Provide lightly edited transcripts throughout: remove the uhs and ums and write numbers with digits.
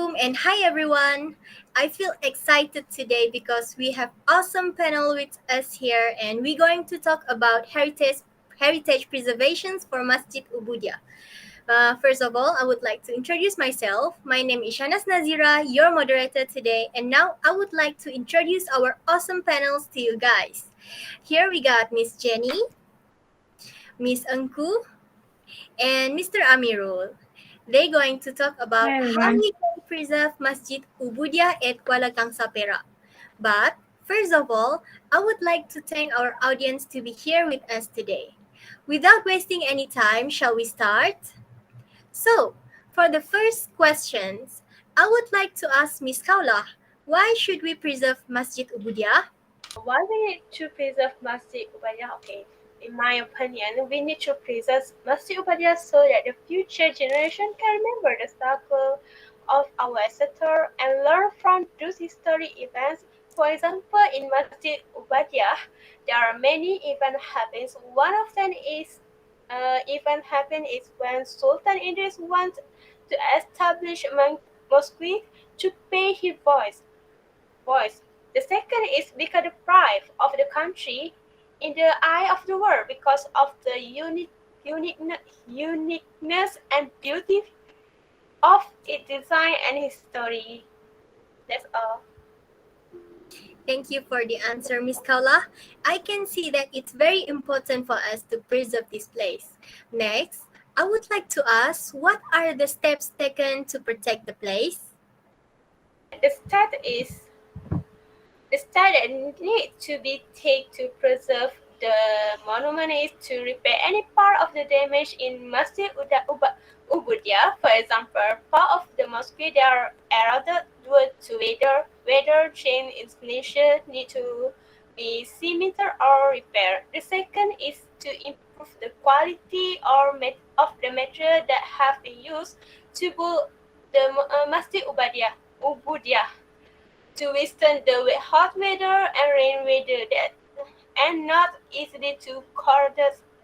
Assalamualaikum and hi everyone. I feel excited today because we have awesome panel with us here and we're going to talk about heritage preservations for Masjid Ubudiah. First of all, I would like to introduce myself. My name is Shanas Nazira, your moderator today, and now I would like to introduce our awesome panels to you guys. Here we got Miss Jenny, Miss Engku, and Mr. Amirul. They're going to talk about Hi how everyone. we can preserve Masjid Ubudiah at Kuala Kangsar Perak. But first of all, I would like to thank our audience to be here with us today. Without wasting any time, shall we start? So, for the first questions, I would like to ask Miss Kaula, why should we preserve Masjid Ubudiah? Why we need to preserve Masjid Ubudiah? Okay, in my opinion, we need to preserve Masjid Ubudiah so that the future generation can remember the struggle of our ancestors and learn from those historic events. For example, in Masjid Ubudiah, there are many events happens. One of them is event happen is when Sultan Idris wants to establish a mosque to pay his voice. The second is because the pride of the country in the eye of the world because of the uniqueness and beauty of its design and history. That's all. Thank you for the answer, Miss Kaula. I can see that it's very important for us to preserve this place. Next, I would like to ask what are the steps taken to protect the place? The stat is The step that need to be taken to preserve the monument is to repair any part of the damage in Masjid Ubudiah. For example, part of the mosque that are eroded due to weather change installation need to be cemented or repaired. The second is to improve the quality of the material that have been used to build the Masjid Ubudiah to withstand the hot weather and rain weather and not easily to corrode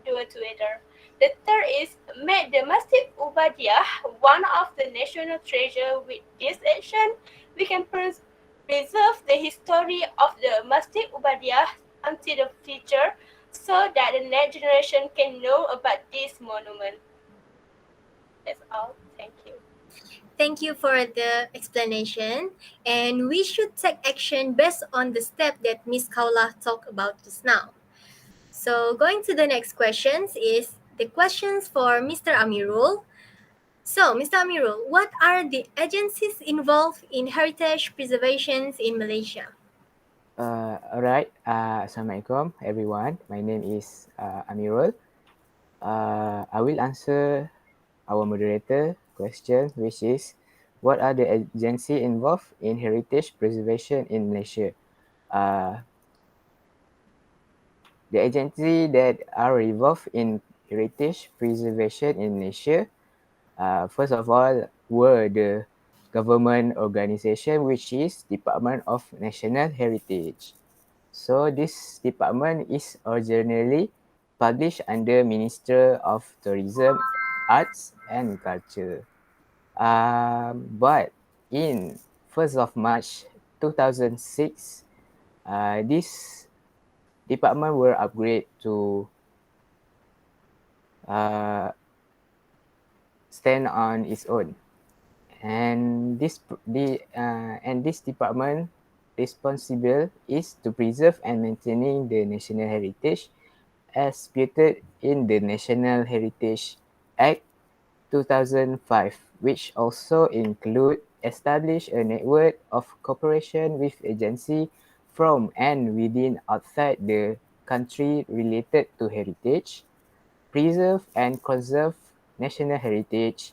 due to weather. The third is make the Masjid Ubudiah one of the national treasure. With this action, we can preserve the history of the Masjid Ubudiah until the future so that the next generation can know about this monument. That's all. Thank you. Thank you for the explanation. And we should take action based on the step that Miss Kaula talked about just now. So, going to the next questions is the questions for Mr. Amirul. So, Mr. Amirul, what are the agencies involved in heritage preservations in Malaysia? Alright, Assalamualaikum everyone. My name is Amirul. I will answer our moderator question, which is what are the agency involved in heritage preservation in Malaysia? The agency that are involved in heritage preservation in Malaysia, first of all, were the government organization, which is Department of National Heritage. So this department is originally published under Minister of Tourism, Arts and Culture. But in 1st of March 2006, this department were upgraded to stand on its own. And this department responsible is to preserve and maintaining the national heritage as stated in the National Heritage Act 2005, which also include establish a network of cooperation with agencies from and within outside the country related to heritage, preserve and conserve national heritage,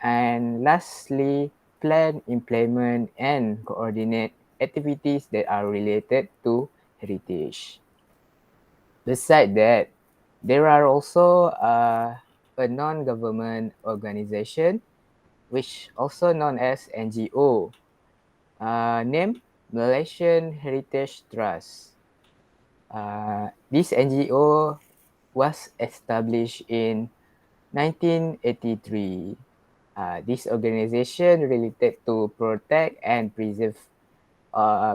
and lastly, plan, implement, and coordinate activities that are related to heritage. Besides that, there are also a non-government organization, which also known as NGO, named Malaysian Heritage Trust. This NGO was established in 1983. This organization related to protect and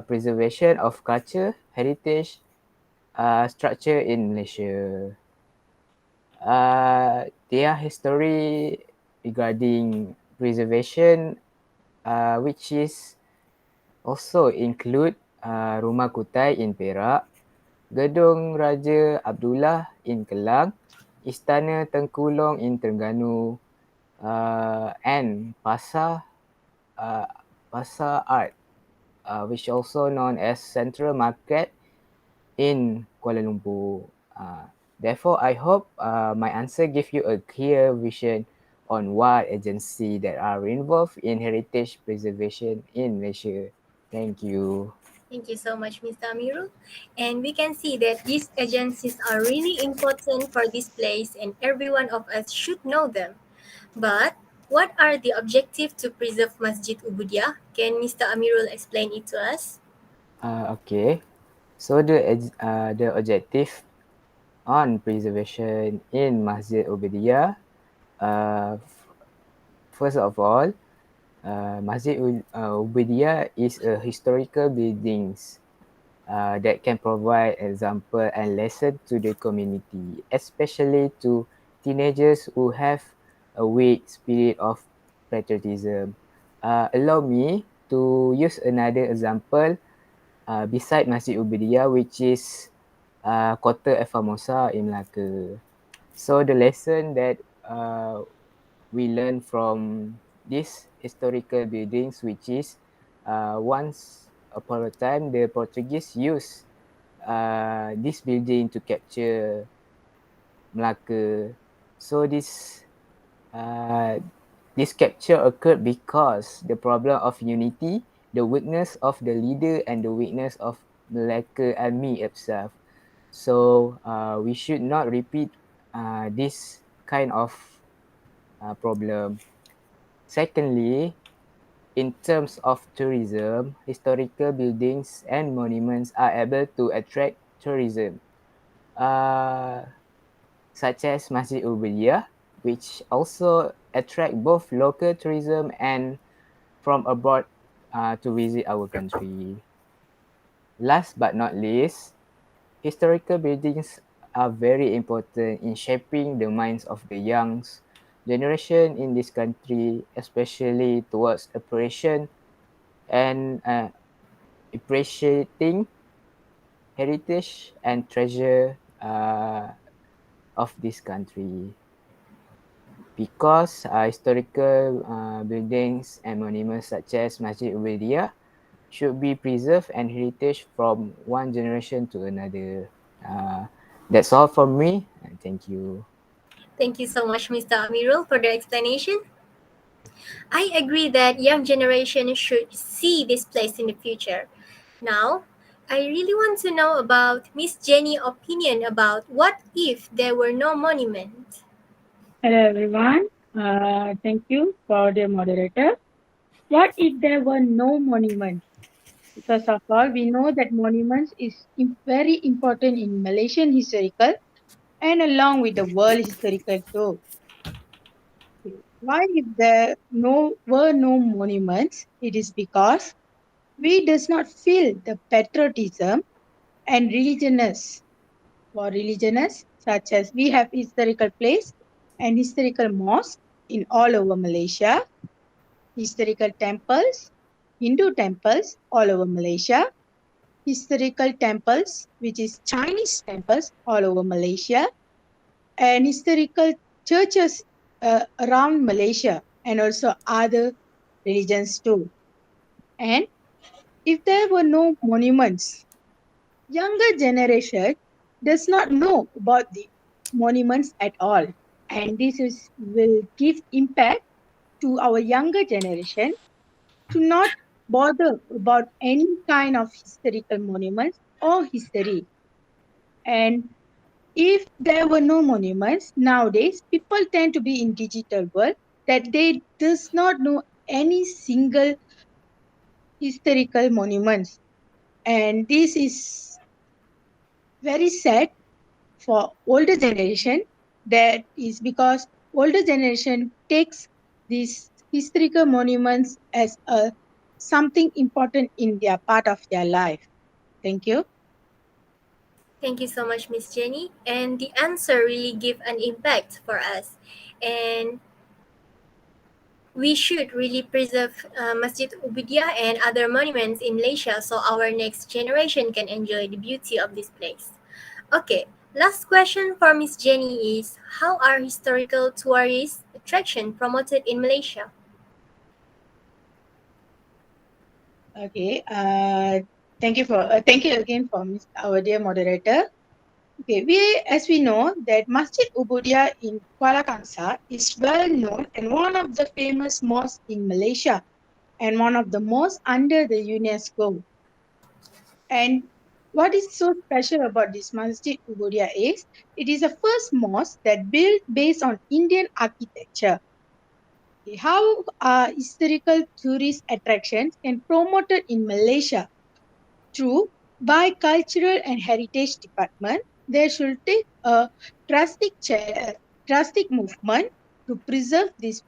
preservation of culture, heritage, structure in Malaysia. Their history regarding preservation, which is also include Rumah Kutai in Perak, Gedung Raja Abdullah in Kelang, Istana Tengkulong in Terengganu, and uh, Pasar Art, which also known as Central Market in Kuala Lumpur. Therefore, I hope my answer give you a clear vision on what agency that are involved in heritage preservation in Malaysia. Thank you. Thank you so much, Mr. Amirul. And we can see that these agencies are really important for this place, and every one of us should know them. But what are the objectives to preserve Masjid Ubudiah? Can Mr. Amirul explain it to us? Okay. So the objective on preservation in Masjid Ubudiah, first of all, Masjid Ubudiah is a historical buildings that can provide example and lesson to the community, especially to teenagers who have a weak spirit of patriotism. Allow me to use another example beside Masjid Ubudiah, which is Kota Formosa in Melaka. So the lesson that we learn from these historical buildings, which is once upon a time the Portuguese used this building to capture Melaka. So uh, this capture occurred because the problem of unity, the weakness of the leader, and the weakness of Malacca army itself. So we should not repeat this kind of problem. Secondly, in terms of tourism, historical buildings and monuments are able to attract tourism, such as Masjid Ubudiah, which also attract both local tourism and from abroad to visit our country. Last but not least, historical buildings are very important in shaping the minds of the young generation in this country, especially towards appreciation and appreciating heritage and treasure of this country. Because historical buildings and monuments such as Masjid Ubudiah should be preserved and heritage from one generation to another. That's all from me. And thank you. Thank you so much, Mr. Amirul, for the explanation. I agree that young generation should see this place in the future. Now, I really want to know about Miss Jenny's opinion about what if there were no monument. Hello everyone. Thank you for the moderator. What if there were no monuments? First of all, we know that monuments is very important in Malaysian historical and along with the world historical too. Why if there were no monuments? It is because we does not feel the patriotism and religiousness. For religiousness, such as we have historical place and historical mosque in all over Malaysia, historical temples, Hindu temples all over Malaysia, historical temples, which is Chinese temples all over Malaysia, and historical churches around Malaysia and also other religions too. And if there were no monuments, younger generation does not know about the monuments at all. And will give impact to our younger generation to not bother about any kind of historical monuments or history. And if there were no monuments, nowadays people tend to be in digital world that they does not know any single historical monuments. And this is very sad for older generation. That is because older generation takes this historical monuments as a something important in their part of their life. Thank you. Thank you so much, Miss Jenny. And the answer really give an impact for us. And we should really preserve Masjid Ubudiah and other monuments in Malaysia so our next generation can enjoy the beauty of this place. Okay, last question for Miss Jenny is how are historical tourist attraction promoted in Malaysia? Okay. Thank you again for our dear moderator. Okay, as we know that Masjid Ubudiah in Kuala Kangsar is well known and one of the famous mosques in Malaysia and one of the most under the UNESCO. And what is so special about this Masjid Ubudiah is it is the first mosque that built based on Indian architecture. Okay, how are historical tourist attractions can promoted in Malaysia? True, by cultural and heritage department, they should take a drastic movement to preserve this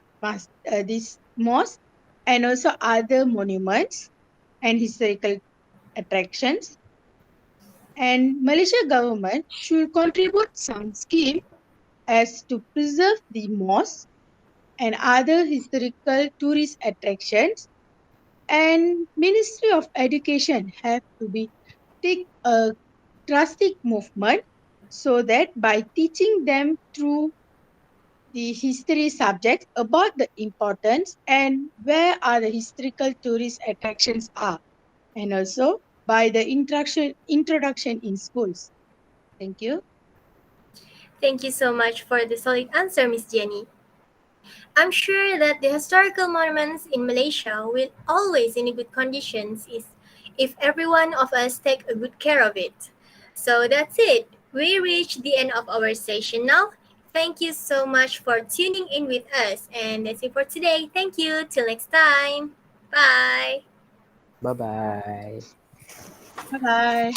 mosque and also other monuments and historical attractions. And Malaysia government should contribute some scheme as to preserve the mosque and other historical tourist attractions. And Ministry of Education have to be take a drastic movement so that by teaching them through the history subjects about the importance and where are the historical tourist attractions are, and also by the introduction in schools. Thank you. Thank you so much for the solid answer, Miss Jenny. I'm sure that the historical monuments in Malaysia will always in a good conditions is if every one of us take a good care of it. So that's it. We reached the end of our session now. Thank you so much for tuning in with us. And that's it for today. Thank you. Till next time. Bye. Bye bye. Bye bye.